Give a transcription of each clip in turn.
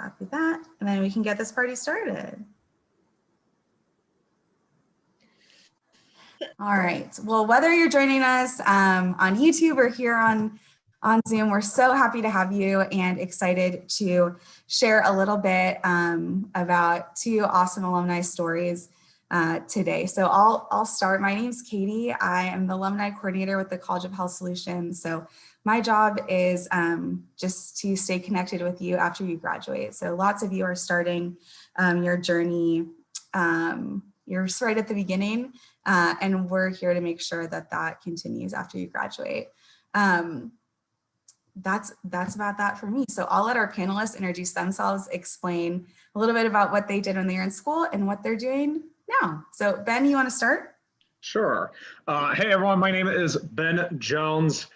copy that, and then we can get this party started. All right. Well, whether you're joining us on YouTube or here on Zoom, we're so happy to have you and excited to share a little bit about two awesome alumni stories today. So I'll start. My name's Katie. I am the alumni coordinator with the College of Health Solutions. So my job is just to stay connected with you after you graduate. So lots of you are starting your journey. You're right at the beginning, and we're here to make sure that that continues after you graduate. That's about that for me. So I'll let our panelists introduce themselves, explain a little bit about what they did when they were in school and what they're doing now. So Ben, you want to start? Sure. Hey everyone, my name is Ben Jones.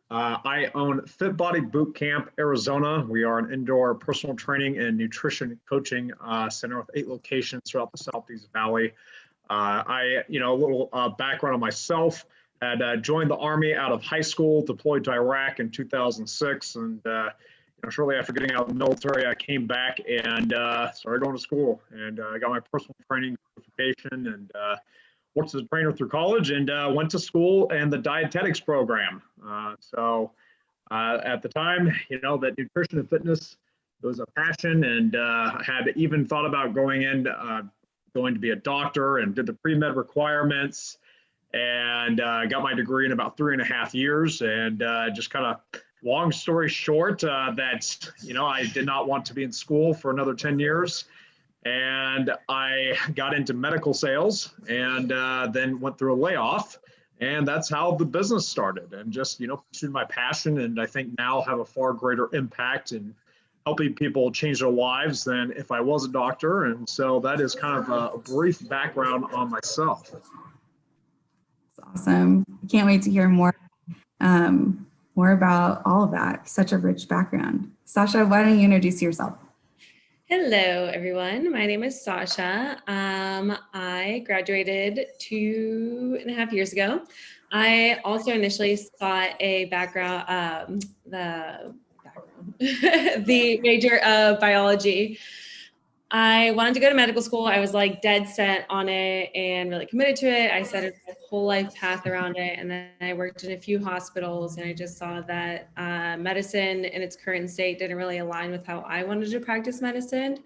I own Fit Body Boot Camp Arizona. We are an indoor personal training and nutrition coaching center with 8 locations throughout the Southeast Valley. A little background on myself. Had joined the Army out of high school, deployed to Iraq in 2006, and shortly after getting out of the military, I came back and started going to school, and I got my personal training certification, and worked as a trainer through college, and went to school and the dietetics program. At the time, that nutrition and fitness was a passion, and I had even thought about going to be a doctor, and did the pre-med requirements, and got my degree in about 3.5 years. And just kind of long story short, that I did not want to be in school for another 10 years. And I got into medical sales, and then went through a layoff. And that's how the business started, and just, pursued my passion. And I think now have a far greater impact in helping people change their lives than if I was a doctor. And so that is kind of a brief background on myself. That's awesome. Can't wait to hear more about all of that. Such a rich background. Sasha, why don't you introduce yourself? Hello, everyone. My name is Sasha. I graduated 2.5 years ago. I also initially sought a the major of biology. I wanted to go to medical school. I was like dead set on it and really committed to it. I set a whole life path around it. And then I worked in a few hospitals, and I just saw that medicine in its current state didn't really align with how I wanted to practice medicine.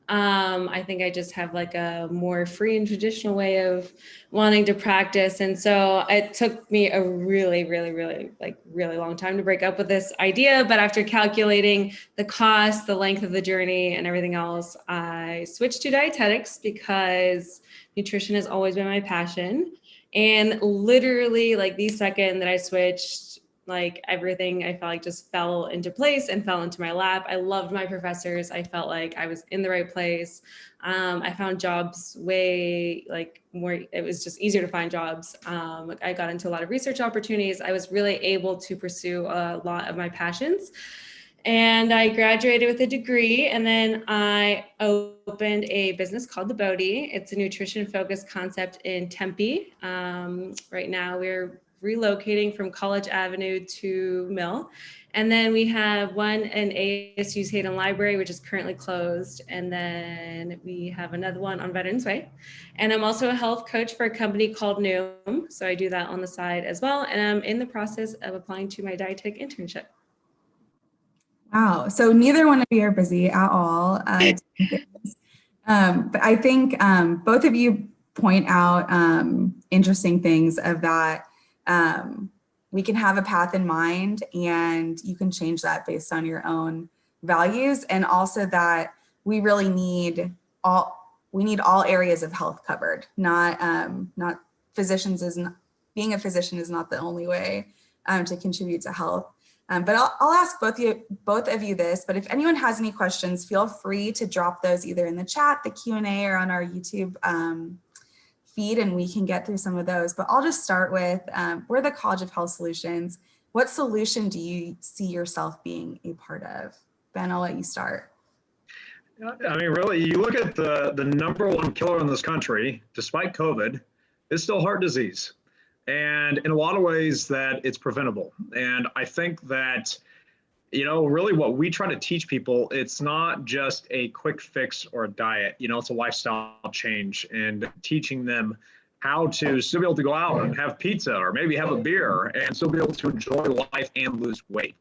I think I just have like a more free and traditional way of wanting to practice. And so it took me a really long time to break up with this idea. But after calculating the cost, the length of the journey, and everything else, I switched to dietetics because nutrition has always been my passion. And literally like the second that I switched, like everything I felt like just fell into place and fell into my lap. I loved my professors. I felt like I was in the right place. I found jobs way more, it was just easier to find jobs. I got into a lot of research opportunities. I was really able to pursue a lot of my passions. And I graduated with a degree, and then I opened a business called The Bodhi. It's a nutrition-focused concept in Tempe. Right now we're relocating from College Avenue to Mill. And then we have one in ASU's Hayden Library, which is currently closed. And then we have another one on Veterans Way. And I'm also a health coach for a company called Noom. So I do that on the side as well. And I'm in the process of applying to my dietetic internship. Wow. So neither one of you are busy at all. But I think both of you point out interesting things of that. We can have a path in mind, and you can change that based on your own values, and also that we really need all areas of health covered. Not being a physician is not the only way to contribute to health. But I'll ask both of you this, but if anyone has any questions, feel free to drop those either in the chat, the Q&A, or on our YouTube feed, and we can get through some of those. But I'll just start with, we're the College of Health Solutions. What solution do you see yourself being a part of? Ben, I'll let you start. I mean, really, you look at the #1 killer in this country, despite COVID, is still heart disease. And in a lot of ways that it's preventable. And I think that, really what we try to teach people, it's not just a quick fix or a diet, it's a lifestyle change, and teaching them how to still be able to go out and have pizza or maybe have a beer and still be able to enjoy life and lose weight.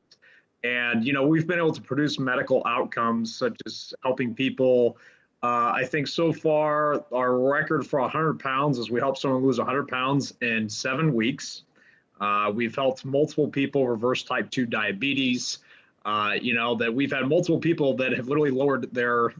And, we've been able to produce medical outcomes such as helping people. I think so far, our record for 100 pounds is we helped someone lose 100 pounds in 7 weeks. We've helped multiple people reverse type 2 diabetes. That we've had multiple people that have literally lowered their,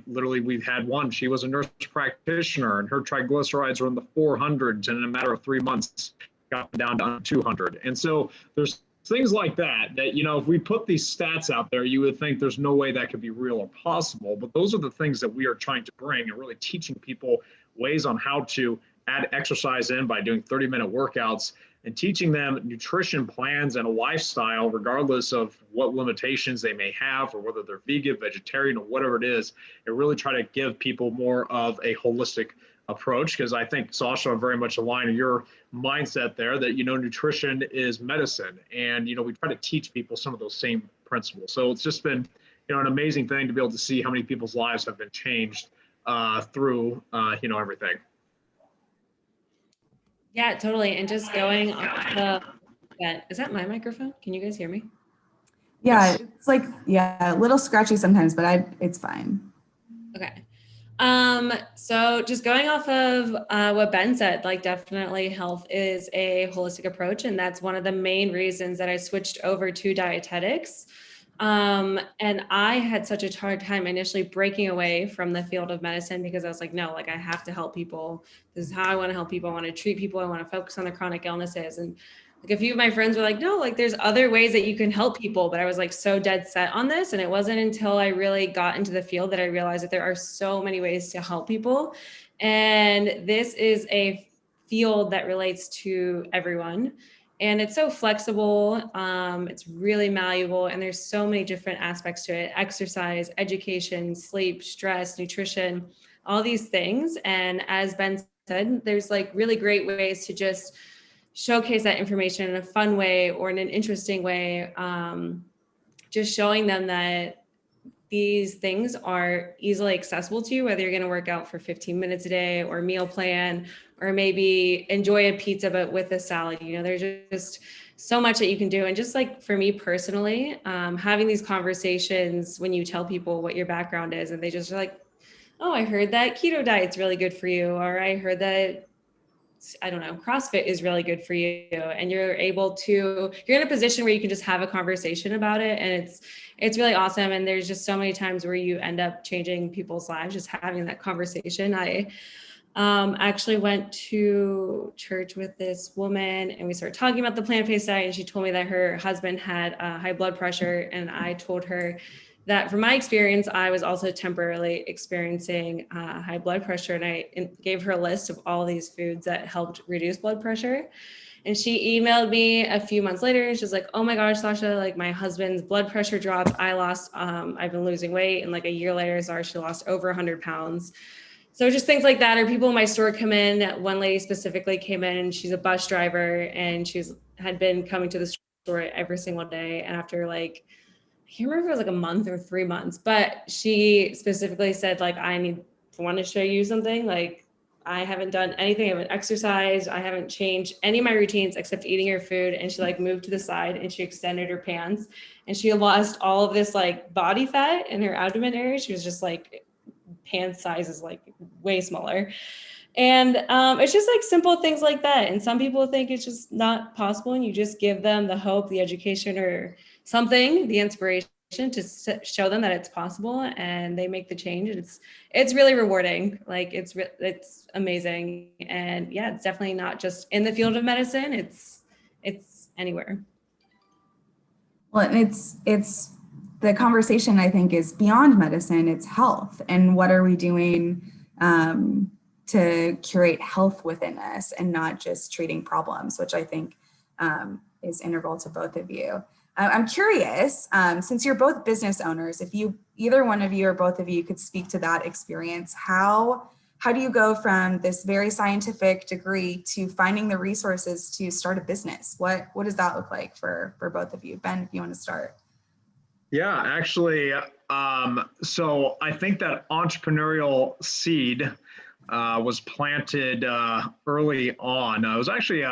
literally we've had one, she was a nurse practitioner and her triglycerides were in the 400s, and in a matter of 3 months, got down to 200. And so there's things like that, if we put these stats out there, you would think there's no way that could be real or possible. But those are the things that we are trying to bring, and really teaching people ways on how to add exercise in by doing 30-minute workouts, and teaching them nutrition plans and a lifestyle, regardless of what limitations they may have, or whether they're vegan, vegetarian, or whatever it is, and really try to give people more of a holistic approach. Because I think, Sasha, I'm very much aligned in your mindset there that, nutrition is medicine. And, we try to teach people some of those same principles. So it's just been, an amazing thing to be able to see how many people's lives have been changed through, everything. Yeah, totally. And just going off the, is that my microphone? Can you guys hear me? Yeah, it's like, a little scratchy sometimes, but it's fine. Okay. So just going off of what Ben said, like definitely health is a holistic approach. And that's one of the main reasons that I switched over to dietetics. And I had such a hard time initially breaking away from the field of medicine, because I was like, no, like I have to help people. This is how I want to help people. I want to treat people. I want to focus on their chronic illnesses. And like a few of my friends were like, no, like there's other ways that you can help people. But I was like so dead set on this. And it wasn't until I really got into the field that I realized that there are so many ways to help people. And this is a field that relates to everyone. And it's so flexible. It's really malleable. And there's so many different aspects to it: exercise, education, sleep, stress, nutrition, all these things. And as Ben said, there's like really great ways to just showcase that information in a fun way or in an interesting way. Just showing them that these things are easily accessible to you, whether you're going to work out for 15 minutes a day or meal plan, or maybe enjoy a pizza, but with a salad. There's just so much that you can do. And just like for me personally, having these conversations when you tell people what your background is, and they just are like, oh, I heard that keto diet's really good for you. Or I heard that, I don't know, CrossFit is really good for you. And you're in a position where you can just have a conversation about it. And it's really awesome. And there's just so many times where you end up changing people's lives, just having that conversation. I actually went to church with this woman and we started talking about the plant-based diet. And she told me that her husband had high blood pressure. And I told her that from my experience, I was also temporarily experiencing high blood pressure. And I gave her a list of all these foods that helped reduce blood pressure. And she emailed me a few months later and she's like, oh my gosh, Sasha, like my husband's blood pressure dropped. I've been losing weight. And like a year later, she lost over 100 pounds. So just things like that. Or people in my store come in. One lady specifically came in and she's a bus driver and had been coming to the store every single day. And after I can't remember if it was like a month or 3 months, but she specifically said, like, I want to show you something. Like, I haven't done anything. I haven't exercised. I haven't changed any of my routines except eating her food. And she moved to the side and she extended her pants and she lost all of this body fat in her abdomen area. She was just pants size is way smaller. And it's just simple things like that. And some people think it's just not possible. And you just give them the hope, the education, or something, the inspiration to show them that it's possible, and they make the change. And it's really rewarding. It's amazing. And yeah, it's definitely not just in the field of medicine. It's anywhere. Well, and it's the conversation, I think, is beyond medicine. It's health, and what are we doing to curate health within us, and not just treating problems, which I think is integral to both of you. I'm curious, since you're both business owners, if either one of you or both of you could speak to that experience, how do you go from this very scientific degree to finding the resources to start a business? What does that look like for both of you? Ben, if you want to start. Yeah, actually, so I think that entrepreneurial seed was planted early on. It was actually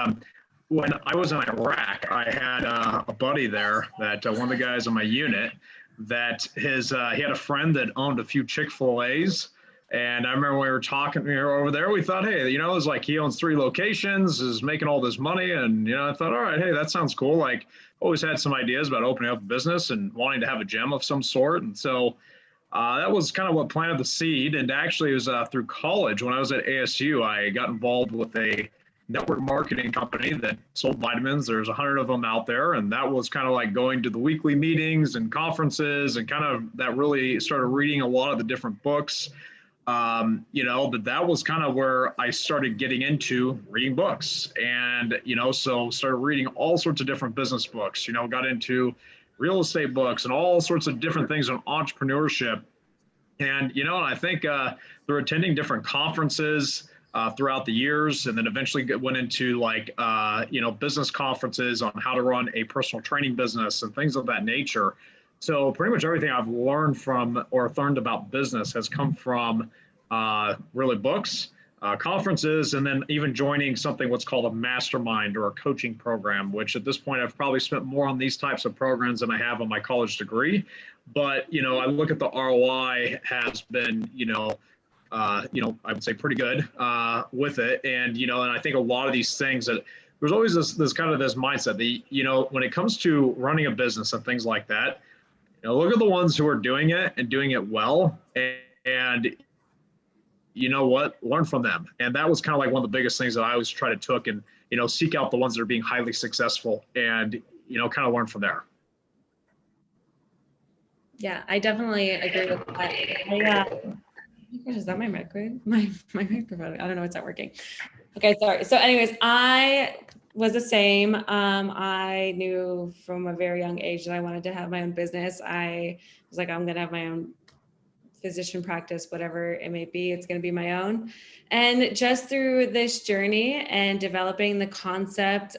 when I was in Iraq, I had a buddy there that one of the guys on my unit that he had a friend that owned a few Chick-fil-A's. And I remember when we were talking over there, we thought, hey, it was like he owns 3 locations, is making all this money. And, I thought, all right, hey, that sounds cool. Like, always had some ideas about opening up a business and wanting to have a gym of some sort. And so that was kind of what planted the seed. And actually, it was through college when I was at ASU, I got involved with a network marketing company that sold vitamins. There's 100 of them out there. And that was kind of like going to the weekly meetings and conferences and kind of that really started reading a lot of the different books. But that was kind of where I started getting into reading books and, so started reading all sorts of different business books, got into real estate books and all sorts of different things on entrepreneurship. And, I think through attending different conferences throughout the years, and then eventually went into like, business conferences on how to run a personal training business and things of that nature. So pretty much everything I've learned from or learned about business has come from really books, conferences, and then even joining something what's called a mastermind or a coaching program, which at this point I've probably spent more on these types of programs than I have on my college degree. But, I look at the ROI has been, I would say pretty good with it. And, and I think a lot of these things that there's always this kind of this mindset that, when it comes to running a business and things like that, look at the ones who are doing it and doing it well. And you know what, learn from them. And that was kind of like one of the biggest things that I always try to took and, seek out the ones that are being highly successful and, kind of learn from there. Yeah, I definitely agree with that. Is that my microphone? My microphone. I don't know, it's not working. Okay, sorry. So anyways, I was the same. I knew from a very young age that I wanted to have my own business. I was like, I'm going to have my own physician practice, whatever it may be, it's going to be my own. And just through this journey and developing the concept,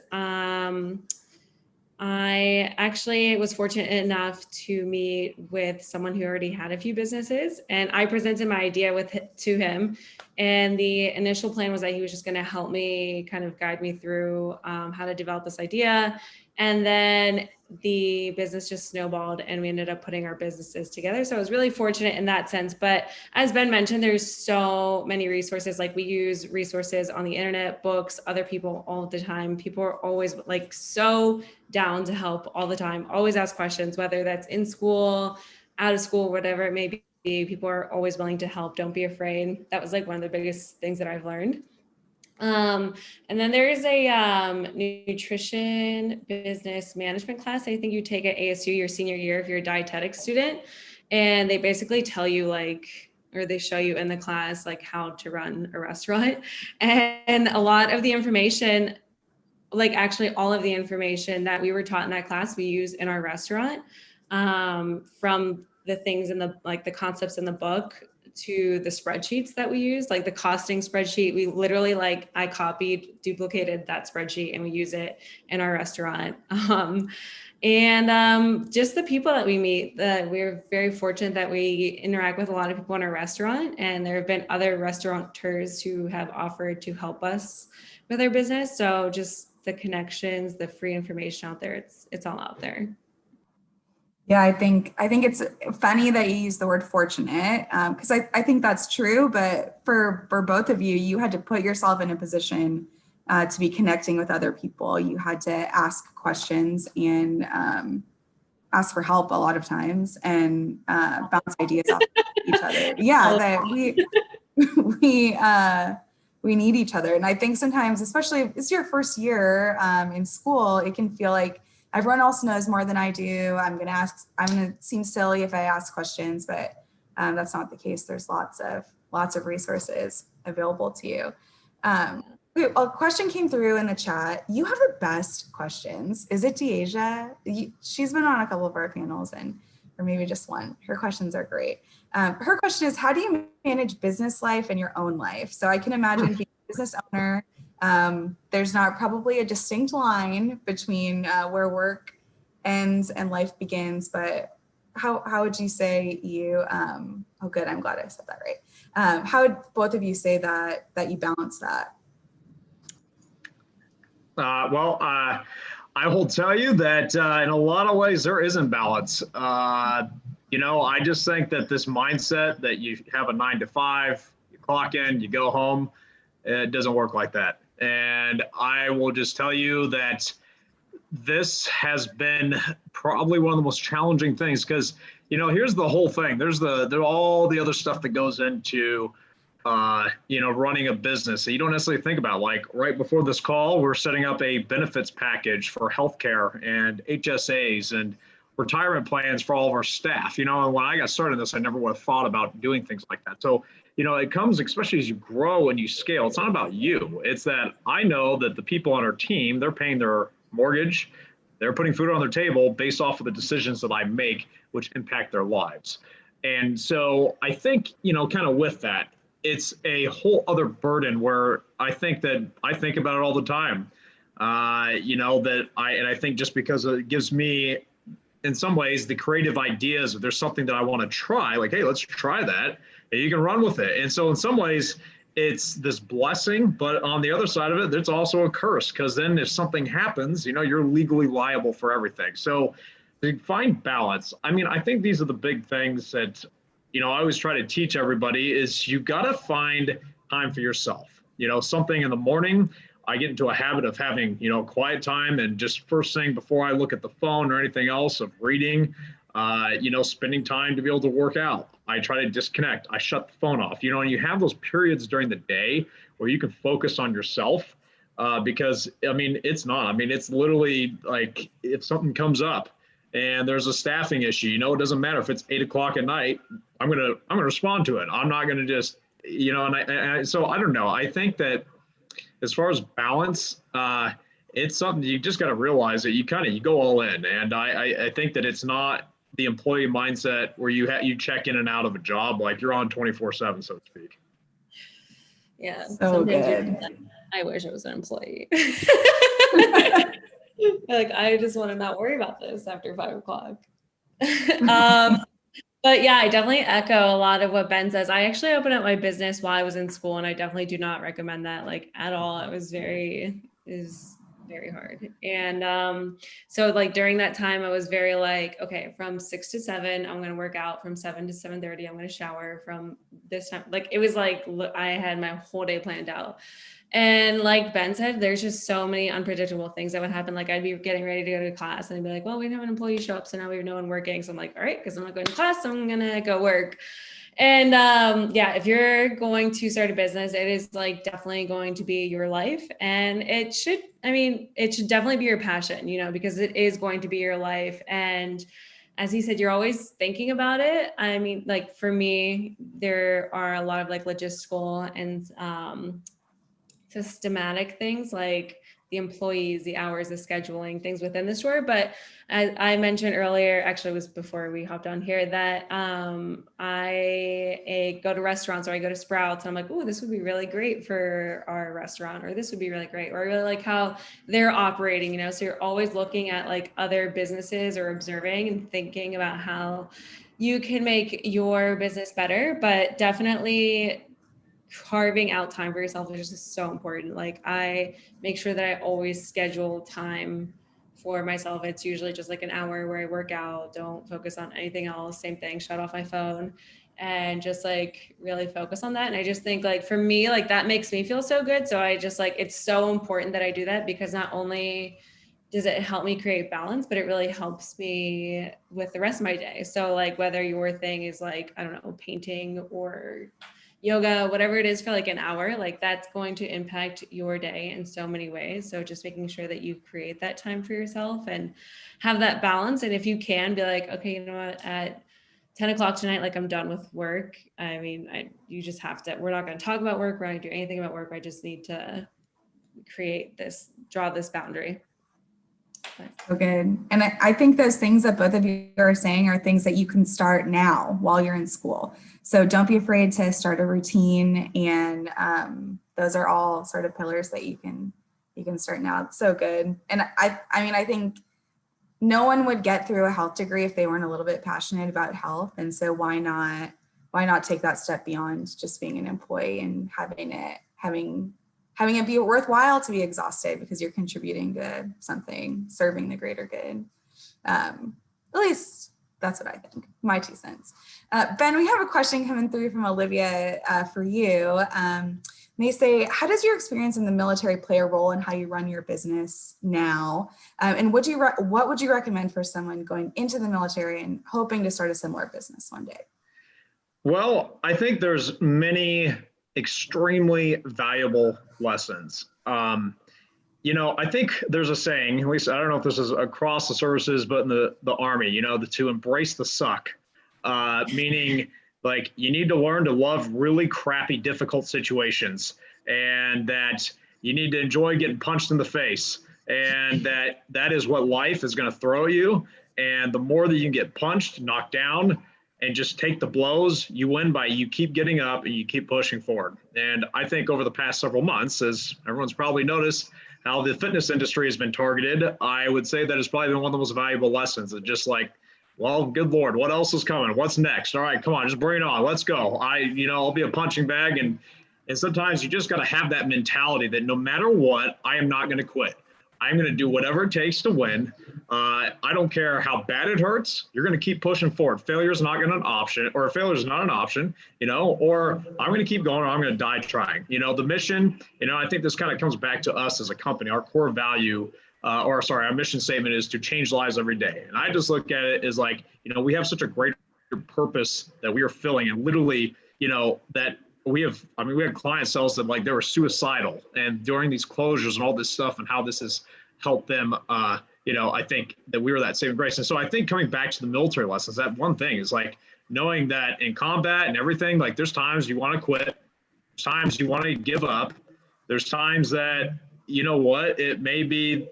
I actually was fortunate enough to meet with someone who already had a few businesses, and I presented my idea to him. And the initial plan was that he was just going to help me kind of guide me through how to develop this idea. And then the business just snowballed and we ended up putting our businesses together. So I was really fortunate in that sense. But as Ben mentioned, there's so many resources. Like we use resources on the internet, books, other people all the time. People are always like so down to help all the time, always ask questions, whether that's in school, out of school, whatever it may be. People are always willing to help. Don't be afraid. That was like one of the biggest things that I've learned. And then there is a nutrition business management class I think you take at ASU your senior year if you're a dietetics student. And they basically tell you or they show you in the class like how to run a restaurant. And a lot of the information, like actually all of the information that we were taught in that class, we use in our restaurant, from the things in the concepts in the book to the spreadsheets that we use, like the costing spreadsheet. We literally I copied, duplicated that spreadsheet and we use it in our restaurant. Just the people that we meet, we're very fortunate that we interact with a lot of people in our restaurant, and there have been other restaurateurs who have offered to help us with our business. So just the connections, the free information out there, it's all out there. Yeah, I think it's funny that you use the word fortunate, because I think that's true. But for both of you, you had to put yourself in a position to be connecting with other people. You had to ask questions and ask for help a lot of times and bounce ideas off each other. Yeah, that we need each other. And I think sometimes, especially if it's your first year in school, it can feel like everyone else knows more than I do. I'm going to seem silly if I ask questions, but that's not the case. There's lots of resources available to you. A question came through in the chat. You have the best questions. Is it Deasia? She's been on a couple of our panels or maybe just one. Her questions are great. Her question is, how do you manage business life and your own life? So I can imagine being a business owner, there's not probably a distinct line between where work ends and life begins, but how would you say you, oh good, I'm glad I said that right. How would both of you say that you balance that? I will tell you that in a lot of ways there isn't balance. I just think that this mindset that you have a 9 to 5, you clock in, you go home, it doesn't work like that. And I will just tell you that this has been probably one of the most challenging things because, here's the whole thing. There's all the other stuff that goes into running a business that you don't necessarily think about. Like right before this call, we're setting up a benefits package for healthcare and HSAs and retirement plans for all of our staff. And when I got started in this, I never would have thought about doing things like that. So, it comes, especially as you grow and you scale, it's not about you. It's that I know that the people on our team, they're paying their mortgage, they're putting food on their table based off of the decisions that I make, which impact their lives. And so I think, kind of with that, it's a whole other burden where I think about it all the time. I think just because it gives me, in some ways, the creative ideas, if there's something that I want to try, like, hey, let's try that, and you can run with it. And so in some ways, it's this blessing, but on the other side of it, there's also a curse, because then if something happens, you're legally liable for everything. So to find balance, I think these are the big things that I always try to teach everybody is you got to find time for yourself. Something in the morning, I get into a habit of having, quiet time, and just first thing before I look at the phone or anything else, of reading, spending time to be able to work out. I try to disconnect. I shut the phone off, and you have those periods during the day where you can focus on yourself, because it's literally like if something comes up and there's a staffing issue, it doesn't matter if it's 8 o'clock at night, I'm going to respond to it. I'm not going to just, so I don't know. I think that as far as balance, it's something you just got to realize that you go all in. And I think that it's not the employee mindset where you check in and out of a job, like you're on 24/7, so to speak. Yeah. So good. I wish I was an employee. Like, I just want to not worry about this after 5 o'clock. But yeah, I definitely echo a lot of what Ben says. I actually opened up my business while I was in school, and I definitely do not recommend that, like, at all. It was very hard. And so like during that time, I was very like, okay, from 6 to 7, I'm going to work out. From 7 to 7:30, I'm going to shower. From this time, like, it was like I had my whole day planned out. And like Ben said, there's just so many unpredictable things that would happen. Like, I'd be getting ready to go to class, and I'd be like, well, we didn't have an employee show up, so now we have no one working. So I'm like, all right, because I'm not going to class, so I'm going to go work. And yeah, if you're going to start a business, it is like definitely going to be your life. And it should definitely be your passion, because it is going to be your life. And as he said, you're always thinking about it. Like for me, there are a lot of like logistical and systematic things, like the employees, the hours, the scheduling, things within the store. But as I mentioned earlier, actually it was before we hopped on here, that I go to restaurants, or I go to Sprouts, and I'm like, oh, this would be really great for our restaurant, or this would be really great, or I really like how they're operating, so you're always looking at like other businesses, or observing and thinking about how you can make your business better. But definitely carving out time for yourself is just so important. Like, I make sure that I always schedule time for myself. It's usually just like an hour where I work out, don't focus on anything else. Same thing, shut off my phone and just like really focus on that. And I just think, like, for me, like, that makes me feel so good. So I just like, it's so important that I do that, because not only does it help me create balance, but it really helps me with the rest of my day. So like, whether your thing is like, I don't know, painting or yoga, whatever it is, for like an hour, like, that's going to impact your day in so many ways. So just making sure that you create that time for yourself and have that balance. And if you can be like, okay, you know what, at 10 o'clock tonight, like, I'm done with work. You just have to, we're not going to talk about work. We're not going to do anything about work. I just need to draw this boundary. So good. And I think those things that both of you are saying are things that you can start now while you're in school. So don't be afraid to start a routine. And those are all sort of pillars that you can start now. It's so good. And I think no one would get through a health degree if they weren't a little bit passionate about health. And so why not take that step beyond just being an employee and having it be worthwhile to be exhausted because you're contributing to something, serving the greater good. At least that's what I think, my 2 cents. Ben, we have a question coming through from Olivia for you. They say, how does your experience in the military play a role in how you run your business now? And what would you recommend for someone going into the military and hoping to start a similar business one day? Well, I think there's many extremely valuable lessons. I think there's a saying, at least I don't know if this is across the services, but in the Army, to embrace the suck, meaning like you need to learn to love really crappy, difficult situations, and that you need to enjoy getting punched in the face, and that is what life is going to throw you. And the more that you get punched, knocked down, and just take the blows, you win by you keep getting up and you keep pushing forward. And I think over the past several months, as everyone's probably noticed, how the fitness industry has been targeted, I would say that it's probably been one of the most valuable lessons. It's just like, well, good Lord, what else is coming? What's next? All right, come on, just bring it on. Let's go. I'll be a punching bag. And sometimes you just got to have that mentality that no matter what, I am not going to quit. I'm going to do whatever it takes to win. I don't care how bad it hurts. You're going to keep pushing forward. Failure is not going to an option, or failure is not an option, or I'm going to keep going, or I'm going to die trying. The mission, I think this kind of comes back to us as a company. Our core value, our mission statement is to change lives every day. And I just look at it as like, we have such a great purpose that we are filling, and literally, that we have clients tell us that like they were suicidal, and during these closures and all this stuff and how this has helped them, I think that we were that saving grace. And so I think coming back to the military lessons, that one thing is like knowing that in combat and everything, like there's times you want to quit, there's times you want to give up, there's times that, it may be,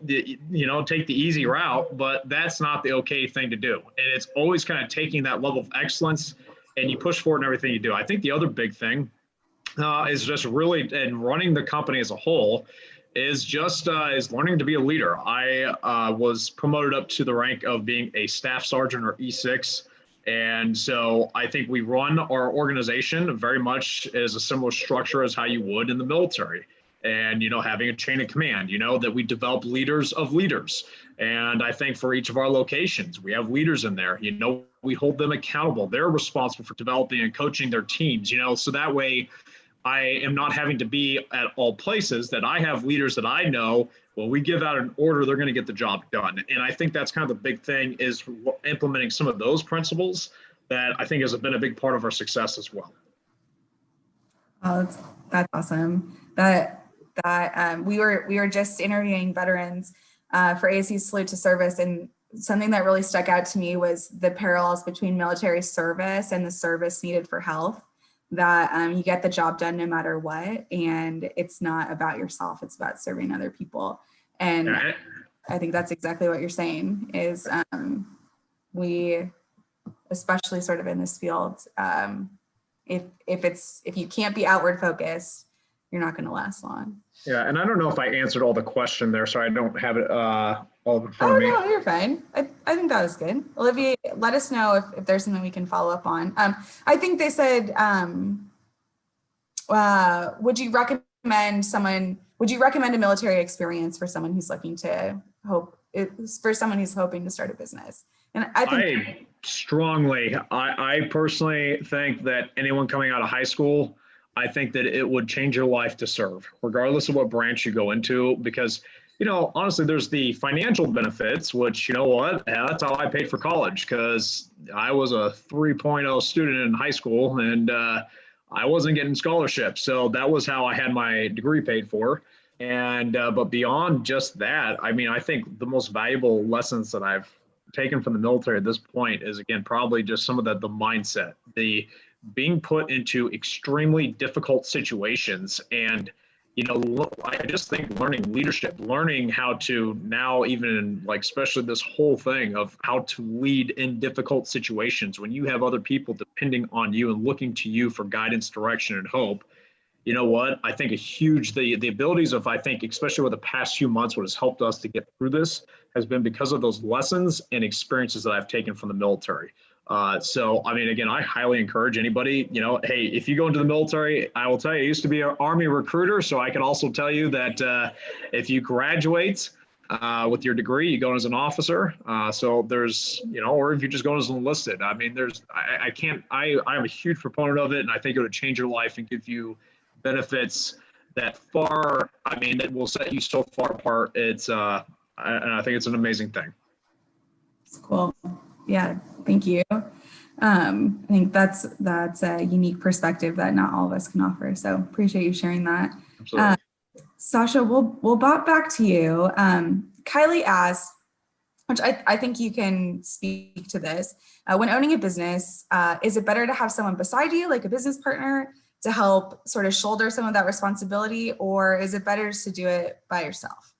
take the easy route, but that's not the okay thing to do. And it's always kind of taking that level of excellence and you push forward in everything you do. I think the other big thing is just really, and running the company as a whole, is learning to be a leader. I was promoted up to the rank of being a staff sergeant, or E6. And so I think we run our organization very much as a similar structure as how you would in the military. And, having a chain of command, that we develop leaders of leaders. And I think for each of our locations, we have leaders in there, we hold them accountable. They're responsible for developing and coaching their teams, so that way I am not having to be at all places, that I have leaders that I know, when we give out an order, they're going to get the job done. And I think that's kind of the big thing, is implementing some of those principles that I think has been a big part of our success as well. Oh, that's awesome. We were just interviewing veterans for ASU's Salute to Service, and something that really stuck out to me was the parallels between military service and the service needed for health. That you get the job done no matter what, and it's not about yourself, it's about serving other people. And I think that's exactly what you're saying, is we, especially sort of in this field, if you can't be outward focused, you're not going to last long. Yeah, and I don't know if I answered all the question there, so I don't have it all in front of me. No, you're fine. I think that was good. Olivia, let us know if there's something we can follow up on. I think they said, would you recommend a military experience for someone who's hoping to start a business? And I personally think that anyone coming out of high school, I think that it would change your life to serve, regardless of what branch you go into, because, honestly, there's the financial benefits, which, that's how I paid for college, because I was a 3.0 student in high school, and I wasn't getting scholarships. So that was how I had my degree paid for. And, but beyond just that, I think the most valuable lessons that I've taken from the military at this point is, again, probably just some of the mindset, the being put into extremely difficult situations. And, I just think learning leadership, learning how to now, even like, especially this whole thing of how to lead in difficult situations when you have other people depending on you and looking to you for guidance, direction, and hope. you know what, I think the abilities of, I think, especially with the past few months, what has helped us to get through this has been because of those lessons and experiences that I've taken from the military. So, I mean, again, I highly encourage anybody, hey, if you go into the military, I will tell you, I used to be an Army recruiter. So I can also tell you that if you graduate with your degree, you go as an officer. So there's, or if you just go as enlisted, I mean, I'm a huge proponent of it. And I think it would change your life and give you benefits that will set you so far apart. And I think it's an amazing thing. It's cool. Yeah, thank you. I think that's a unique perspective that not all of us can offer. So appreciate you sharing that. Absolutely. Sasha, we'll bop back to you. Kylie asked, which I think you can speak to this. When owning a business, is it better to have someone beside you, like a business partner, to help sort of shoulder some of that responsibility, or is it better to do it by yourself?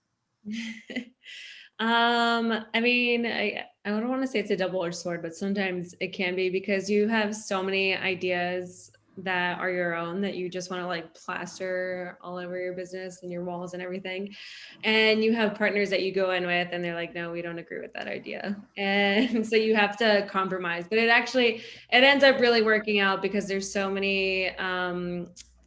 I mean, I don't want to say it's a double-edged sword, but sometimes it can be, because you have so many ideas that are your own that you just want to like plaster all over your business and your walls and everything. And you have partners that you go in with and they're like, no, we don't agree with that idea. And so you have to compromise, but it ends up really working out, because there's so many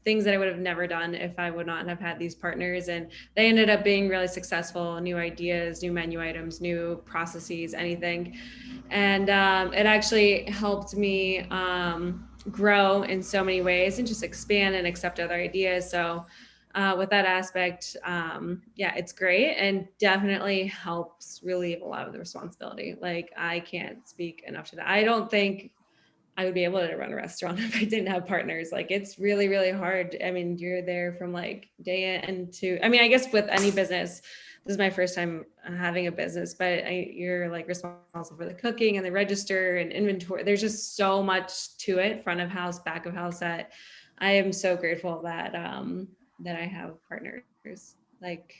things that I would have never done if I would not have had these partners. And they ended up being really successful, new ideas, new menu items, new processes, anything. And it actually helped me grow in so many ways and just expand and accept other ideas. So with that aspect, yeah, it's great, and definitely helps relieve a lot of the responsibility. Like, I can't speak enough to that. I don't think I would be able to run a restaurant if I didn't have partners. Like, it's really, really hard. I mean, you're there from like day in to, I mean, I guess with any business, this is my first time having a business, but you're like responsible for the cooking and the register and inventory. There's just so much to it, front of house, back of house, that I am so grateful that that I have partners. Like,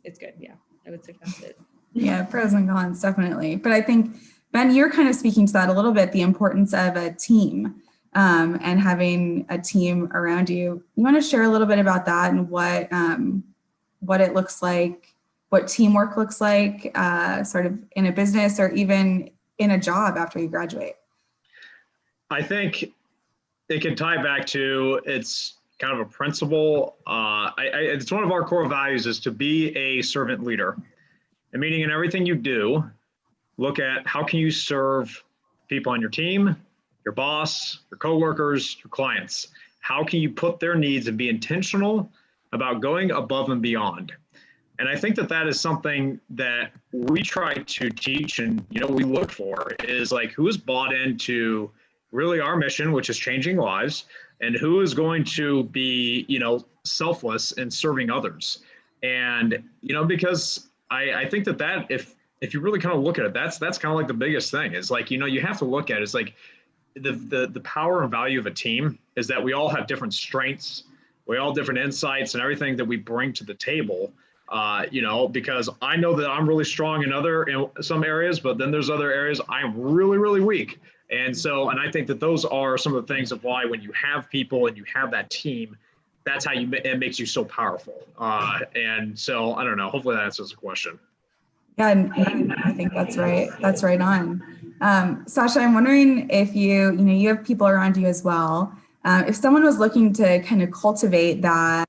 it's good. Yeah, I would suggest it. Yeah, pros and cons, definitely. But I think, Ben, you're kind of speaking to that a little bit, the importance of a team and having a team around you. You want to share a little bit about that and what it looks like, what teamwork looks like, sort of in a business or even in a job after you graduate? I think it can tie back to, it's kind of a principle. It's one of our core values, is to be a servant leader. And meaning, in everything you do, look at how can you serve people on your team, your boss, your coworkers, your clients. How can you put their needs and be intentional about going above and beyond? And I think that is something that we try to teach, and we look for, is like, who is bought into really our mission, which is changing lives, and who is going to be selfless in serving others. And because I think that if you really kind of look at it, that's kind of like the biggest thing, is like, you have to look at it. It's like the power and value of a team is that we all have different strengths, we all have different insights and everything that we bring to the table. Because I know that I'm really strong in some areas, but then there's other areas I'm really, really weak. And I think that those are some of the things of why, when you have people and you have that team, that's how it makes you so powerful. And so I don't know, hopefully that answers the question. Yeah, and I think that's right. That's right on. Sasha, I'm wondering if you have people around you as well. If someone was looking to kind of cultivate that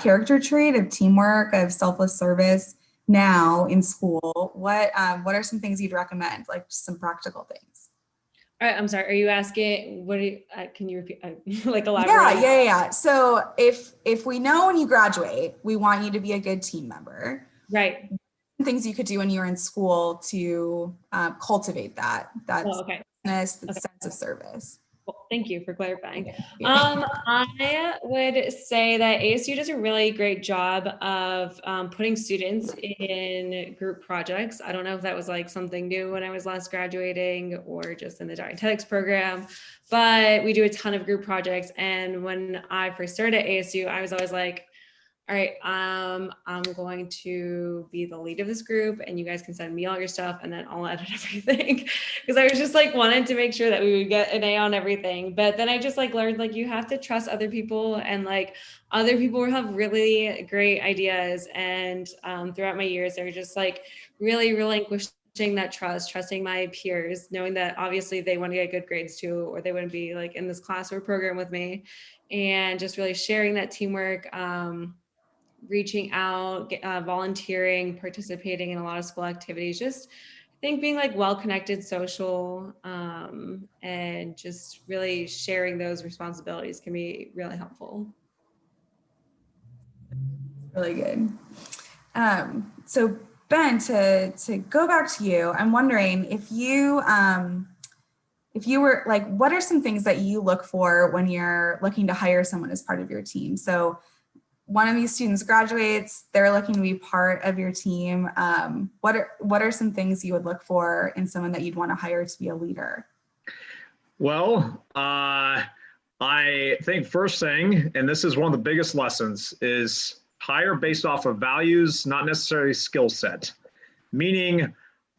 character trait of teamwork, of selfless service now in school, what are some things you'd recommend, like some practical things? All right, I'm sorry. Are you asking, can you repeat, like elaborate? Yeah. So if we know when you graduate, we want you to be a good team member. Right. Things you could do when you were in school to cultivate that sense of service. Well, thank you for clarifying. I would say that ASU does a really great job of putting students in group projects. I don't know if that was like something new when I was last graduating or just in the dietetics program, but we do a ton of group projects. And when I first started at ASU, I was always like, all right, I'm going to be the lead of this group and you guys can send me all your stuff and then I'll edit everything. Because I was just like wanted to make sure that we would get an A on everything. But then I just like learned like you have to trust other people, and like other people have really great ideas. And throughout my years, they were just like really relinquishing that trust, trusting my peers, knowing that obviously they want to get good grades too, or they wouldn't be like in this class or program with me. And just really sharing that teamwork, reaching out, volunteering, participating in a lot of school activities, just I think being like well-connected, social, and just really sharing those responsibilities can be really helpful. Really good. So Ben, to go back to you, I'm wondering if you were like, what are some things that you look for when you're looking to hire someone as part of your team? So one of these students graduates, they're looking to be part of your team. What are some things you would look for in someone that you'd want to hire to be a leader? Well, I think first thing, and this is one of the biggest lessons, is hire based off of values, not necessarily skill set. Meaning,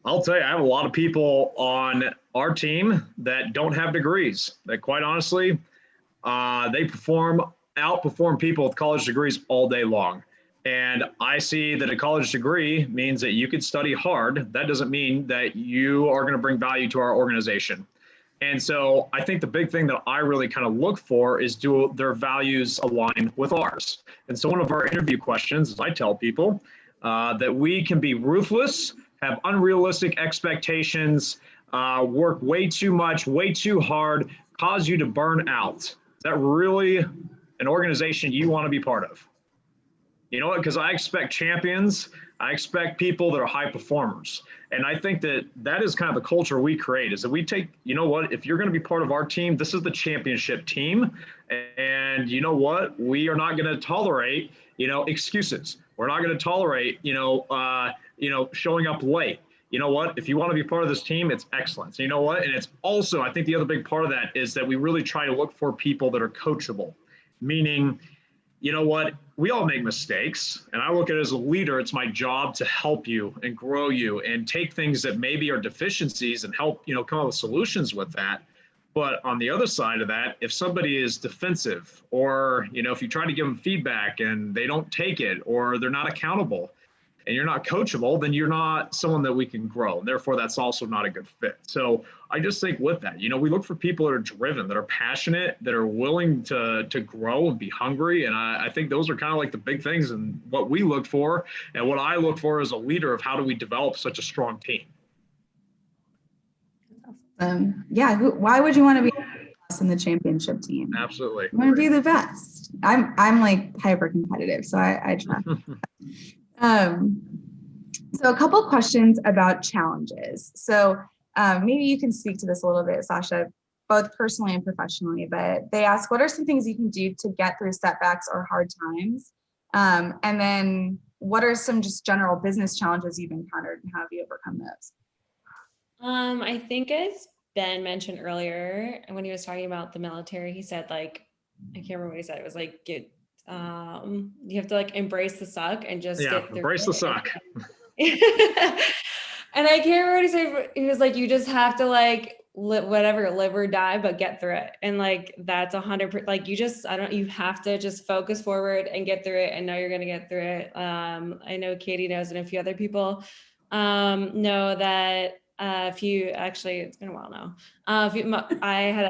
I'll tell you, I have a lot of people on our team that don't have degrees, that quite honestly, they outperform people with college degrees all day long. And I see that a college degree means that you could study hard. That doesn't mean that you are going to bring value to our organization. And so I think the big thing that I really kind of look for is, do their values align with ours? And so one of our interview questions is, I tell people that we can be ruthless, have unrealistic expectations, work way too much, way too hard, cause you to burn out. Is that really an organization you want to be part of? You know what? Because I expect champions. I expect people that are high performers. And I think that that is kind of the culture we create, is that we take, you know what, if you're going to be part of our team, this is the championship team. And you know what? We are not going to tolerate, excuses. We're not going to tolerate, showing up late. You know what? If you want to be part of this team, it's excellence. You know what? And it's also, I think the other big part of that is that we really try to look for people that are coachable, meaning, you know what? We all make mistakes. And I look at it as a leader, it's my job to help you and grow you and take things that maybe are deficiencies and help, come up with solutions with that. But on the other side of that, if somebody is defensive, or, if you try to give them feedback and they don't take it, or they're not accountable, and you're not coachable, then you're not someone that we can grow. Therefore, that's also not a good fit. So I just think with that, we look for people that are driven, that are passionate, that are willing to grow and be hungry. And I think those are kind of like the big things and what we look for, and what I look for as a leader of how do we develop such a strong team. Why would you want to be in the championship team? Absolutely. You want to be the best. I'm like hyper competitive, so I try. So a couple questions about challenges. So maybe you can speak to this a little bit, Sasha, both personally and professionally, but they ask, what are some things you can do to get through setbacks or hard times? And then what are some just general business challenges you've encountered, and how have you overcome those? I think as Ben mentioned earlier, when he was talking about the military, he said like, I can't remember what he said. It was like, you have to like embrace the suck and just get through embrace the suck. And I can't remember what he said. He was like, you just have to like live or die, but get through it. And like, that's 100%, like you have to just focus forward and get through it and know you're going to get through it. I know Katie knows, and a few other people know that it's been a while now. I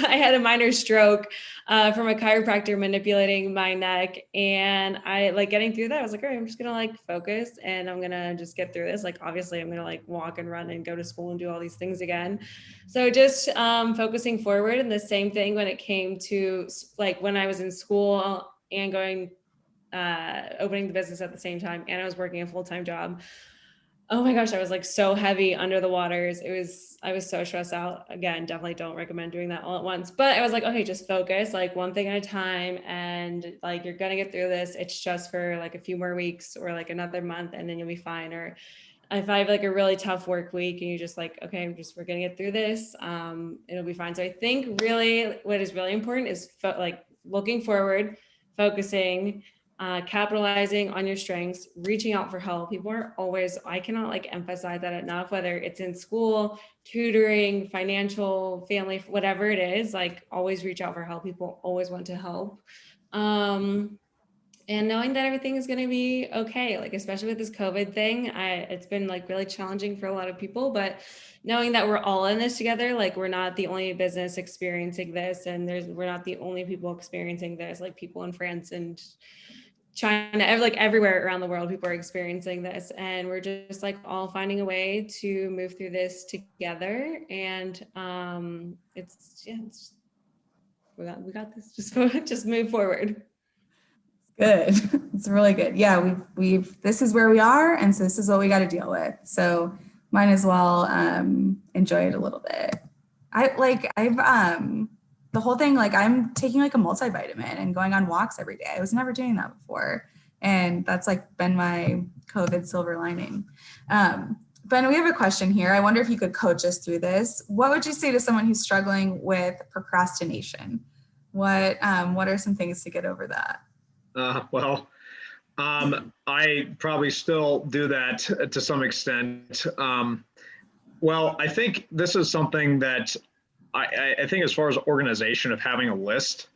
had a minor stroke from a chiropractor manipulating my neck, and I like getting through that. I was like, all right, I'm just gonna like focus and I'm gonna just get through this. Like, obviously I'm gonna like walk and run and go to school and do all these things again. So just focusing forward. And the same thing when it came to like when I was in school and going opening the business at the same time, and I was working a full-time job. Oh my gosh, I was like so heavy under the waters. I was so stressed out. Again, definitely don't recommend doing that all at once. But I was like, okay, just focus, like one thing at a time. And like, you're going to get through this. It's just for like a few more weeks or like another month, and then you'll be fine. Or if I have like a really tough work week and you just like, okay, we're going to get through this. It'll be fine. So I think really what is really important is like looking forward, focusing, capitalizing on your strengths, reaching out for help. People are always, I cannot like emphasize that enough, whether it's in school, tutoring, financial, family, whatever it is, like always reach out for help. People always want to help. And knowing that everything is going to be okay, like especially with this COVID thing, it's been like really challenging for a lot of people, but knowing that we're all in this together, like we're not the only business experiencing this, and we're not the only people experiencing this, like people in France and China, like everywhere around the world, people are experiencing this, and we're just like all finding a way to move through this together. And we got this. Just move forward. Good. It's really good. Yeah, we've this is where we are, and so this is what we got to deal with. So might as well enjoy it a little bit. The whole thing, like I'm taking like a multivitamin and going on walks every day. I was never doing that before, and that's like been my COVID silver lining. Ben, we have a question here. I wonder if you could coach us through this. What would you say to someone who's struggling with procrastination? What are some things to get over that? I probably still do that to some extent. Well, I think this is something that I think as far as organization of having a list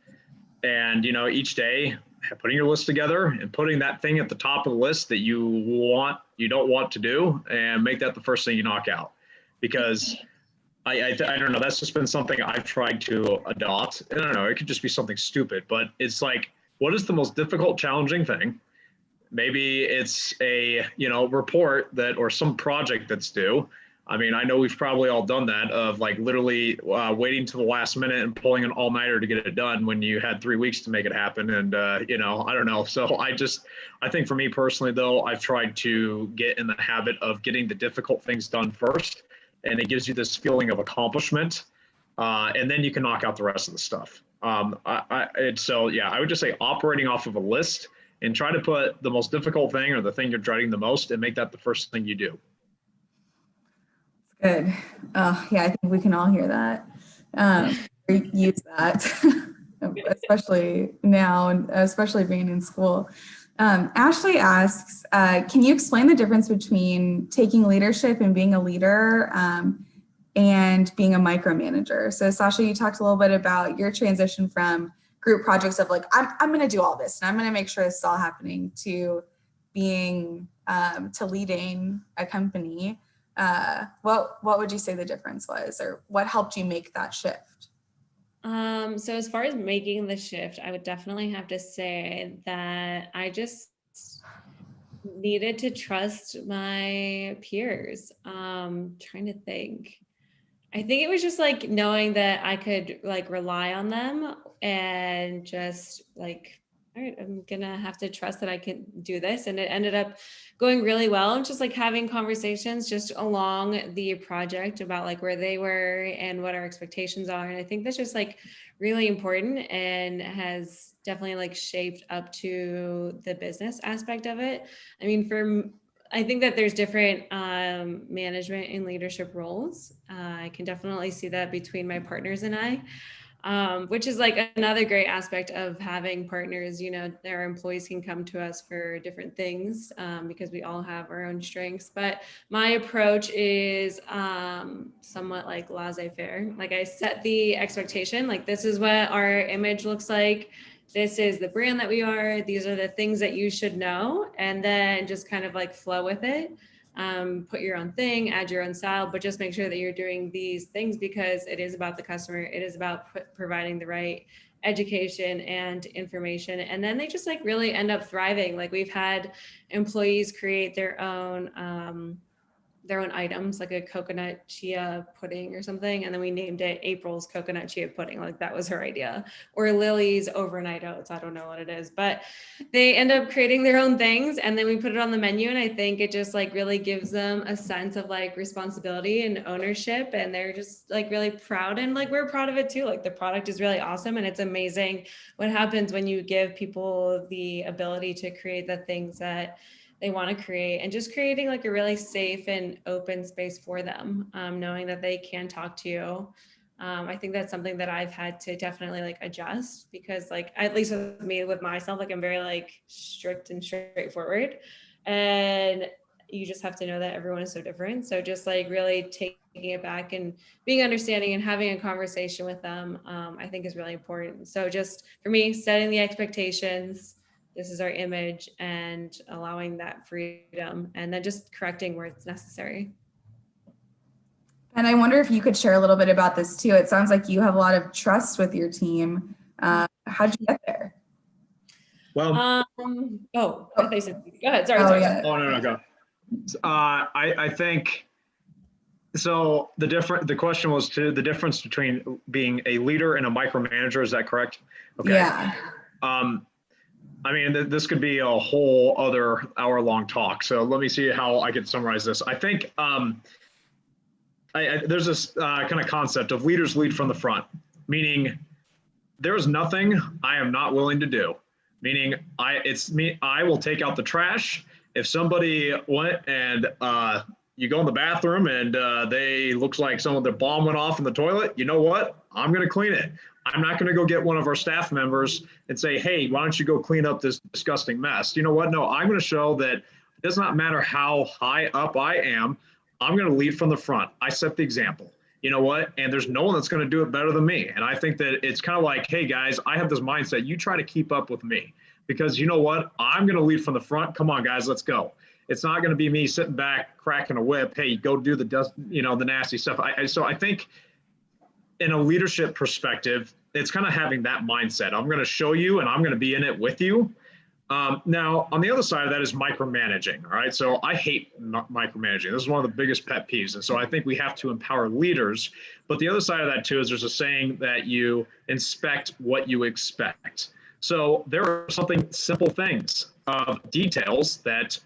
and, each day putting your list together and putting that thing at the top of the list that you don't want to do, and make that the first thing you knock out. Because I don't know, that's just been something I've tried to adopt. And I don't know, it could just be something stupid, but it's like, what is the most difficult, challenging thing? Maybe it's a, report or some project that's due. I mean, I know we've probably all done that, of like literally waiting to the last minute and pulling an all-nighter to get it done when you had 3 weeks to make it happen. And, I don't know. So I think for me personally, though, I've tried to get in the habit of getting the difficult things done first. And it gives you this feeling of accomplishment. And then you can knock out the rest of the stuff. I would just say operating off of a list and try to put the most difficult thing or the thing you're dreading the most and make that the first thing you do. Good. Oh, yeah, I think we can all hear that. Use that, especially now, and especially being in school. Ashley asks, can you explain the difference between taking leadership and being a leader and being a micromanager? So Sasha, you talked a little bit about your transition from group projects of like, I'm going to do all this and I'm going to make sure this is all happening, to being, to leading a company. What would you say the difference was, or what helped you make that shift? So as far as making the shift, I would definitely have to say that I just needed to trust my peers. Trying to think. I think it was just like knowing that I could like rely on them and just like, all right, I'm gonna have to trust that I can do this. And it ended up going really well. And just like having conversations just along the project about like where they were and what our expectations are. And I think that's just like really important and has definitely like shaped up to the business aspect of it. I mean, I think that there's different management and leadership roles. I can definitely see that between my partners and I, which is like another great aspect of having partners. Their employees can come to us for different things because we all have our own strengths. But my approach is somewhat like laissez-faire. Like I set the expectation, like this is what our image looks like. This is the brand that we are. These are the things that you should know. And then just kind of like flow with it. Put your own thing, add your own style, but just make sure that you're doing these things because it is about the customer. It is about providing the right education and information. And then they just like really end up thriving. Like we've had employees create their own items, like a coconut chia pudding or something. And then we named it April's coconut chia pudding. Like that was her idea. Or Lily's overnight oats. I don't know what it is, but they end up creating their own things. And then we put it on the menu. And I think it just like really gives them a sense of like responsibility and ownership. And they're just like really proud. And like, we're proud of it too. Like the product is really awesome. And it's amazing what happens when you give people the ability to create the things that they want to create, and just creating like a really safe and open space for them, knowing that they can talk to you I think that's something that I've had to definitely like adjust, because like, at least with me, with myself, like I'm very like strict and straightforward, and you just have to know that everyone is so different. So just like really taking it back and being understanding and having a conversation with them, I think is really important. So just for me, setting the expectations, this is our image, and allowing that freedom, and then just correcting where it's necessary. And I wonder if you could share a little bit about this too. It sounds like you have a lot of trust with your team. How'd you get there? Well, I thought you said, go ahead. Sorry. Oh, Sorry. yeah. oh, no, go. I think, so the question was to the difference between being a leader and a micromanager. Is that correct? Okay. Yeah. I mean, this could be a whole other hour-long talk. So let me see how I can summarize this. I think there's this kind of concept of leaders lead from the front, meaning there's nothing I am not willing to do. Meaning I will take out the trash. If somebody went and you go in the bathroom and they looks like their bomb went off in the toilet, you know what? I'm going to clean it. I'm not going to go get one of our staff members and say, hey, why don't you go clean up this disgusting mess? You know what? No, I'm going to show that it does not matter how high up I am. I'm going to lead from the front. I set the example. You know what? And there's no one that's going to do it better than me. And I think that it's kind of like, hey, guys, I have this mindset. You try to keep up with me, because you know what? I'm going to lead from the front. Come on, guys, let's go. It's not going to be me sitting back, cracking a whip. Hey, go do the dust, the nasty stuff. So I think in a leadership perspective, it's kind of having that mindset. I'm going to show you, and I'm going to be in it with you. Now, on the other side of that is micromanaging. All right. So I hate micromanaging. This is one of the biggest pet peeves. And so I think we have to empower leaders. But the other side of that, too, is there's a saying that you inspect what you expect. So there are something simple things of details that,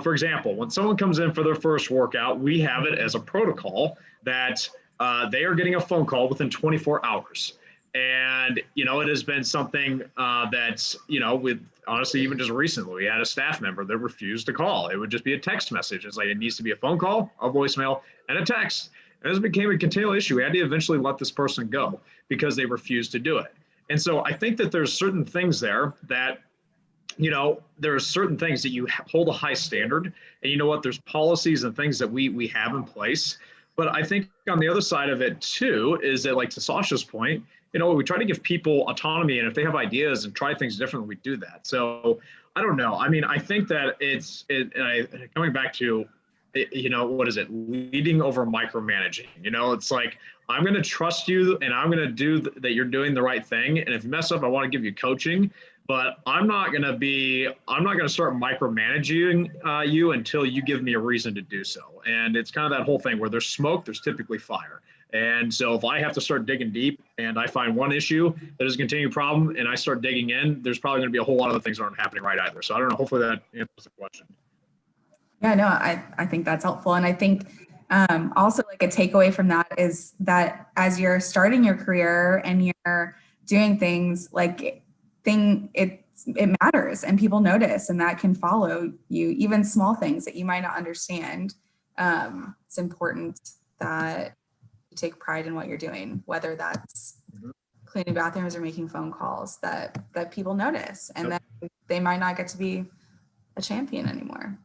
for example, when someone comes in for their first workout, we have it as a protocol that they are getting a phone call within 24 hours. And, it has been something that's, with honestly, even just recently, we had a staff member that refused to call. It would just be a text message. It's like, it needs to be a phone call, a voicemail, and a text. And this became a continual issue. We had to eventually let this person go because they refused to do it. And so I think that there's certain things there that, there are certain things that you hold a high standard. And you know what? There's policies and things that we have in place. But I think on the other side of it, too, is that, like to Sasha's point, we try to give people autonomy, and if they have ideas and try things differently, we do that. So I don't know. I mean, I think that coming back to, what is it? Leading over micromanaging. It's like, I'm going to trust you, and I'm going to do that. You're doing the right thing. And if you mess up, I want to give you coaching, but I'm not going to start micromanaging you until you give me a reason to do so. And it's kind of that whole thing where there's smoke, there's typically fire. And so if I have to start digging deep and I find one issue that is a continuing problem and I start digging in, there's probably going to be a whole lot of things that aren't happening right either. So I don't know. Hopefully that answers the question. Yeah, no, I think that's helpful. And I think also like a takeaway from that is that as you're starting your career and you're doing things, like it matters and people notice, and that can follow you, even small things that you might not understand. It's important that you take pride in what you're doing, whether that's cleaning bathrooms or making phone calls, that people notice, and that they might not get to be a champion anymore.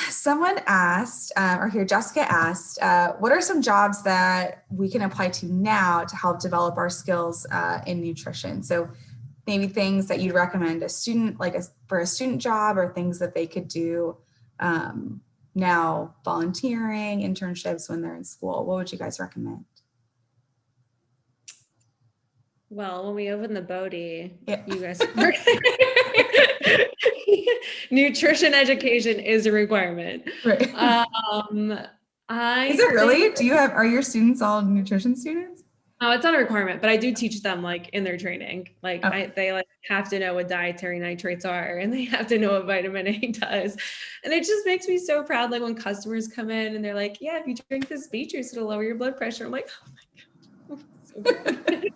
Someone asked, Jessica asked, what are some jobs that we can apply to now to help develop our skills in nutrition? So maybe things that you'd recommend a student, for a student job, or things that they could do now, volunteering, internships when they're in school. What would you guys recommend? Well, when we open the Bodie, Yeah. you guys nutrition education is a requirement. Right. Is it really? Are your students all nutrition students? Oh, it's not a requirement, but I do teach them in their training. They have to know what dietary nitrates are, and they have to know what vitamin A does. And it just makes me so proud. When customers come in and they're like, yeah, if you drink this beet juice, it'll lower your blood pressure. I'm like, oh my God. So good.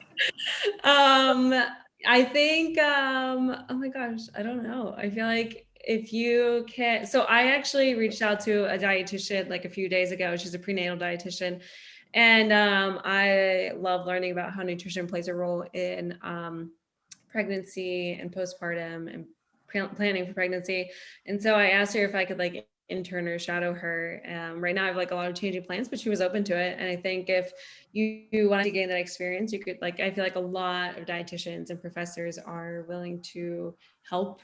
I think, oh my gosh, I don't know. I feel like if you can, so I actually reached out to a dietitian a few days ago. She's a prenatal dietitian. And I love learning about how nutrition plays a role in pregnancy and postpartum and planning for pregnancy. And so I asked her if I could like intern or shadow her. Right now I have like a lot of changing plans, but she was open to it. And I think if you wanted to gain that experience, you could like, I feel like a lot of dietitians and professors are willing to help,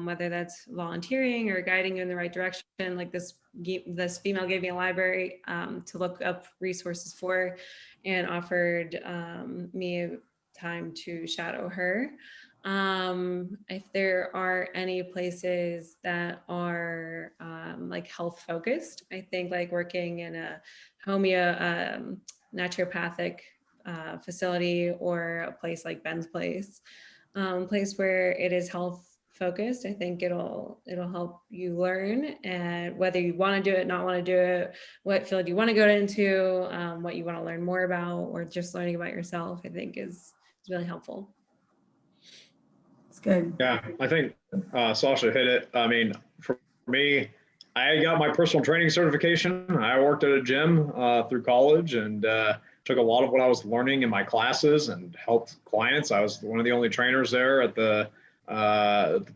whether that's volunteering or guiding you in the right direction. Like this female gave me a library to look up resources for, and offered me time to shadow her. If there are any places that are like health focused, I think like working in a naturopathic facility, or a place like Ben's place, place where it is health focused, I think it'll help you learn, and whether you want to do it, not want to do it, what field you want to go into, what you want to learn more about, or just learning about yourself, I think is really helpful. It's good. Yeah, I think Sasha hit it. I mean, for me, I got my personal training certification. I worked at a gym through college, and took a lot of what I was learning in my classes and helped clients. I was one of the only trainers there at the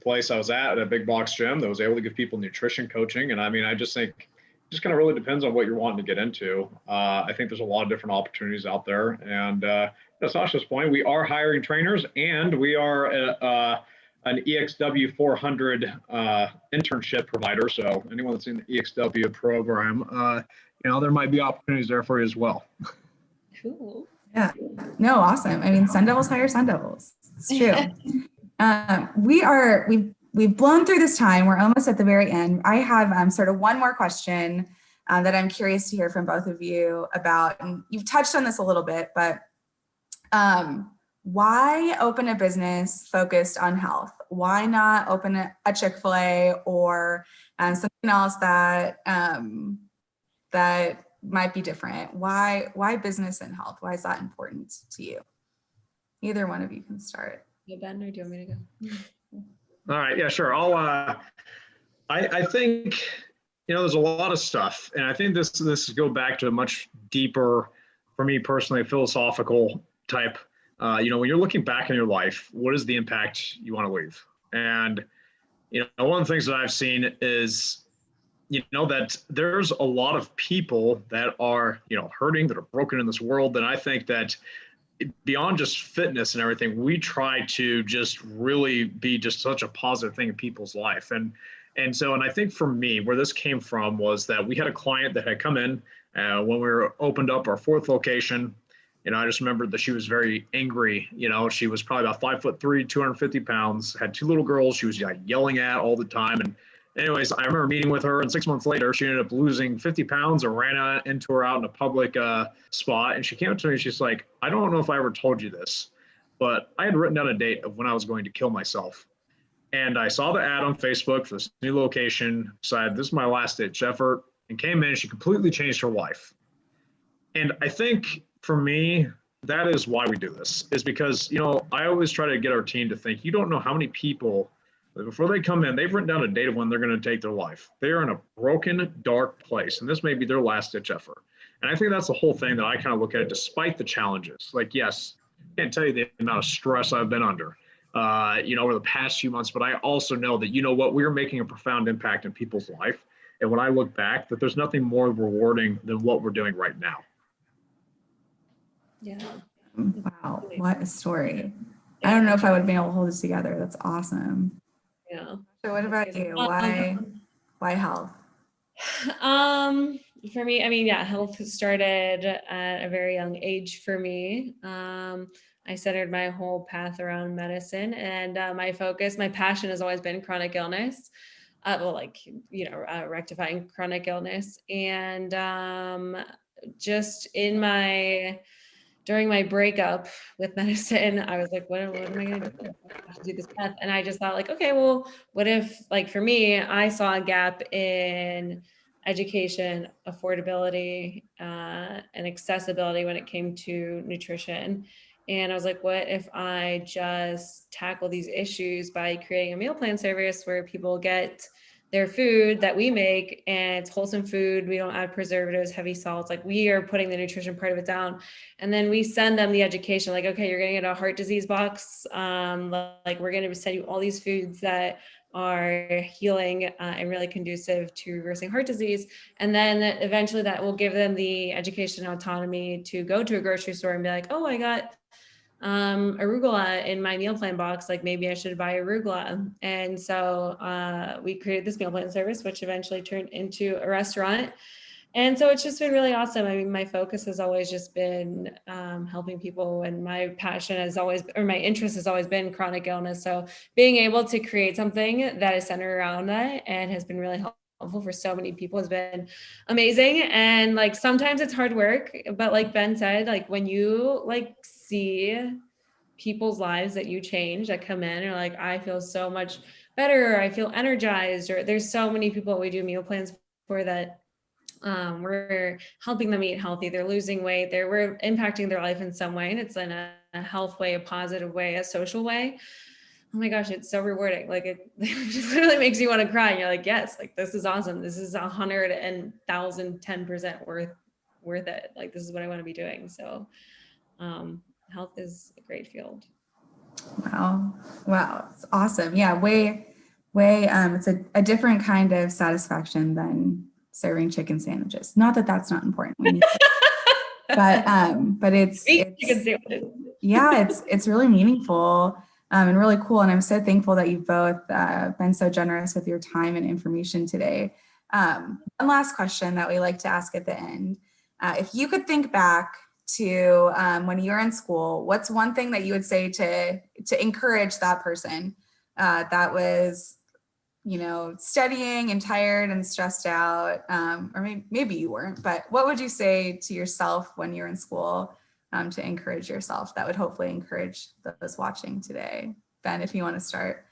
place I was at a big box gym that was able to give people nutrition coaching. And I mean, I just think it just kind of really depends on what you're wanting to get into. I think there's a lot of different opportunities out there. And to Sasha's point, we are hiring trainers, and we are an EXW 400 internship provider. So anyone that's in the EXW program, there might be opportunities there for you as well. Cool. Yeah. No, awesome. I mean, Sun Devils hire Sun Devils. It's true. We've blown through this time. We're almost at the very end. I have sort of one more question that I'm curious to hear from both of you about. And you've touched on this a little bit, but why open a business focused on health? Why not open a Chick-fil-A or something else that that might be different? Why business and health? Why is that important to you? Either one of you can start. Yeah, Ben, or do you want me to go? All right. Yeah, sure. I think, there's a lot of stuff, and I think this go back to a much deeper, for me personally, philosophical type. When you're looking back in your life, what is the impact you want to leave? And, one of the things that I've seen is, that there's a lot of people that are, hurting, that are broken in this world. And I think that beyond just fitness and everything, we try to just really be just such a positive thing in people's life. And I think for me, where this came from was that we had a client that had come in when we opened up our fourth location. I just remembered that she was very angry. She was probably about 5'3", 250 pounds, had two little girls she was like yelling at all the time. And anyways, I remember meeting with her, and 6 months later, she ended up losing 50 pounds and ran into her out in a public spot. And she came up to me, she's like, I don't know if I ever told you this, but I had written down a date of when I was going to kill myself. And I saw the ad on Facebook for this new location, decided this is my last ditch effort, and came in. She completely changed her life. And I think for me, that is why we do this, is because, I always try to get our team to think, you don't know how many people, before they come in, they've written down a date of when they're going to take their life. They are in a broken, dark place, and this may be their last ditch effort. And I think that's the whole thing that I kind of look at it, despite the challenges. Like, yes, I can't tell you the amount of stress I've been under, over the past few months, but I also know that, we're making a profound impact in people's life. And when I look back, that there's nothing more rewarding than what we're doing right now. Yeah. Wow, what a story. I don't know if I would have been able to hold it together. That's awesome. Yeah. So what about you? Why health? For me, I mean, health started at a very young age for me. I centered my whole path around medicine, and my passion has always been chronic illness. Rectifying chronic illness. And just during my breakup with medicine, I was like, what am I going to do? I have to do this path. And I just thought like, okay, well, what if, like, for me, I saw a gap in education, affordability, and accessibility when it came to nutrition. And I was like, what if I just tackle these issues by creating a meal plan service where people get their food that we make, and it's wholesome food. We don't add preservatives, heavy salts. Like, we are putting the nutrition part of it down. And then we send them the education, like, okay, you're going to get a heart disease box. Like, we're going to send you all these foods that are healing and really conducive to reversing heart disease. And then eventually that will give them the education and autonomy to go to a grocery store and be like, oh, I got arugula in my meal plan box. Like, maybe I should buy arugula. And so we created this meal plan service, which eventually turned into a restaurant. And so it's just been really awesome. I mean, my focus has always just been helping people, and my passion has always, or my interest has always been chronic illness. So being able to create something that is centered around that and has been really helpful for so many people has been amazing. And like, sometimes it's hard work, but like Ben said, like, when you like see people's lives that you change that come in, or like, I feel so much better, or I feel energized, or there's so many people we do meal plans for that we're helping them eat healthy, they're losing weight, we're impacting their life in some way, and it's in a health way, a positive way, a social way. Oh my gosh, it's so rewarding. Like, it just literally makes you want to cry. And you're like, yes, like, this is awesome. This is 110% worth it. Like, this is what I want to be doing. So health is a great field. Wow, it's awesome. Yeah, it's a different kind of satisfaction than serving chicken sandwiches. Not that that's not important. But it's yeah, it's really meaningful and really cool. And I'm so thankful that you've both been so generous with your time and information today. One last question that we like to ask at the end. If you could think back to when you were in school, what's one thing that you would say to encourage that person that was, studying and tired and stressed out, or maybe you weren't, but what would you say to yourself when you're in school to encourage yourself that would hopefully encourage those watching today? Ben, if you want to start.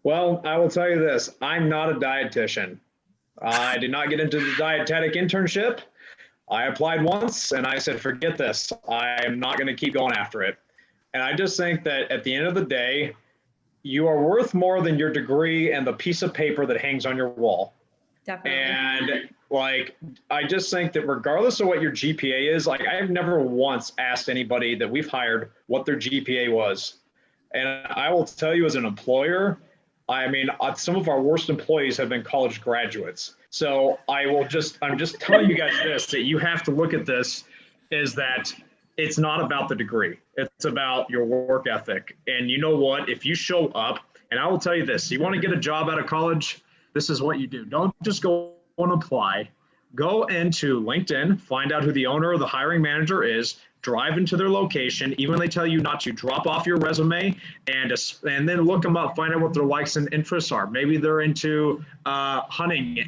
Well, I will tell you this, I'm not a dietitian. I did not get into the dietetic internship. I applied once and I said, forget this. I am not going to keep going after it. And I just think that at the end of the day, you are worth more than your degree and the piece of paper that hangs on your wall. Definitely. And like, I just think that regardless of what your GPA is, like, I've never once asked anybody that we've hired what their GPA was. And I will tell you, as an employer, I mean, some of our worst employees have been college graduates. So I'm just telling you guys this, that you have to look at this, is that it's not about the degree. It's about your work ethic. And you know what? If you show up, and I will tell you this, you want to get a job out of college, this is what you do. Don't just go and apply. Go into LinkedIn, find out who the owner or the hiring manager is, drive into their location, even when they tell you not to, drop off your resume and then look them up, find out what their likes and interests are. Maybe they're into hunting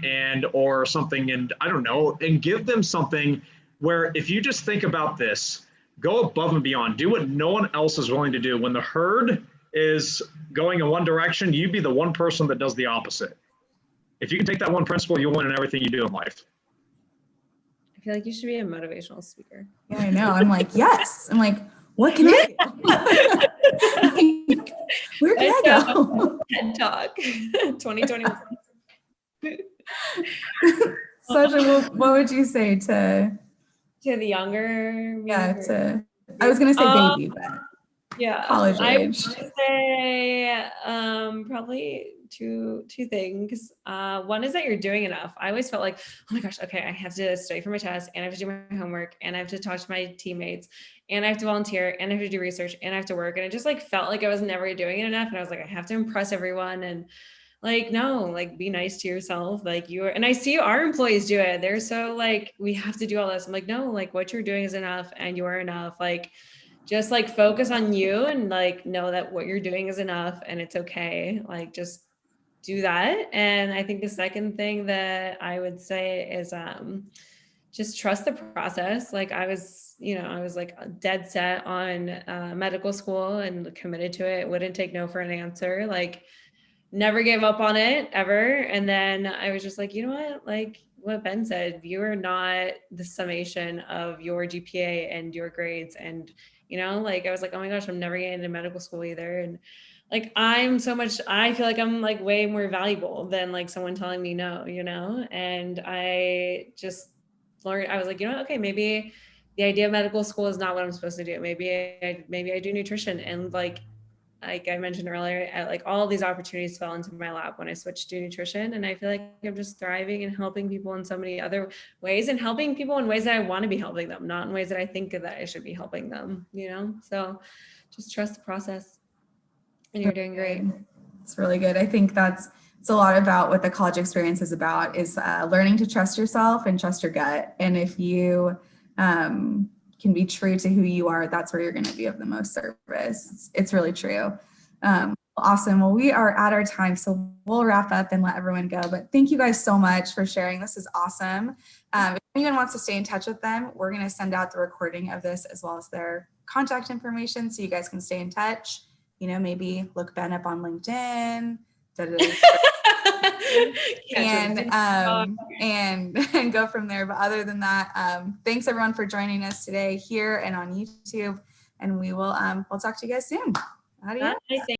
or something, and I don't know, and give them something where, if you just think about this, go above and beyond, do what no one else is willing to do. When the herd is going in one direction, you be the one person that does the opposite. If you can take that one principle, you'll win in everything you do in life. I feel like you should be a motivational speaker. Yeah, I know. I'm like, yes. I'm like, what can I do? Where can I go? TED Talk 2021. Sasha, what would you say to the younger? I was going to say baby, but yeah, college age. I would say probably two things. One is that you're doing enough. I always felt like, oh my gosh, okay, I have to study for my test, and I have to do my homework, and I have to talk to my teammates, and I have to volunteer, and I have to do research, and I have to work. And it just like felt like I was never doing it enough. And I was like, I have to impress everyone. And like, no, like, be nice to yourself. Like, and I see our employees do it. They're so like, we have to do all this. I'm like, no, like, what you're doing is enough, and you are enough. Like, just like focus on you, and like, know that what you're doing is enough, and it's okay. Like, just do that. And I think the second thing that I would say is just trust the process. Like, I was like dead set on medical school and committed to it. Wouldn't take no for an answer. Like, never gave up on it ever. And then I was just like, you know what? Like what Ben said, you are not the summation of your GPA and your grades. And, like, I was like, oh my gosh, I'm never getting into medical school either. And like I feel like I'm like way more valuable than like someone telling me no, you know? And I just learned, I was like, you know what? Okay, maybe the idea of medical school is not what I'm supposed to do. Maybe I do nutrition. And like I mentioned earlier, like all of these opportunities fell into my lap when I switched to nutrition. And I feel like I'm just thriving and helping people in so many other ways, and helping people in ways that I want to be helping them, not in ways that I think that I should be helping them, you know? So just trust the process. And you're doing great. It's really good. I think it's a lot about what the college experience is about, is learning to trust yourself and trust your gut. And if you can be true to who you are, that's where you're going to be of the most service. It's really true. Awesome. Well, we are at our time, so we'll wrap up and let everyone go. But thank you guys so much for sharing. This is awesome. If anyone wants to stay in touch with them, we're going to send out the recording of this as well as their contact information so you guys can stay in touch. You know, maybe look Ben up on LinkedIn. And go from there. But other than that, thanks everyone for joining us today here and on YouTube. And we'll talk to you guys soon. Adios. Bye.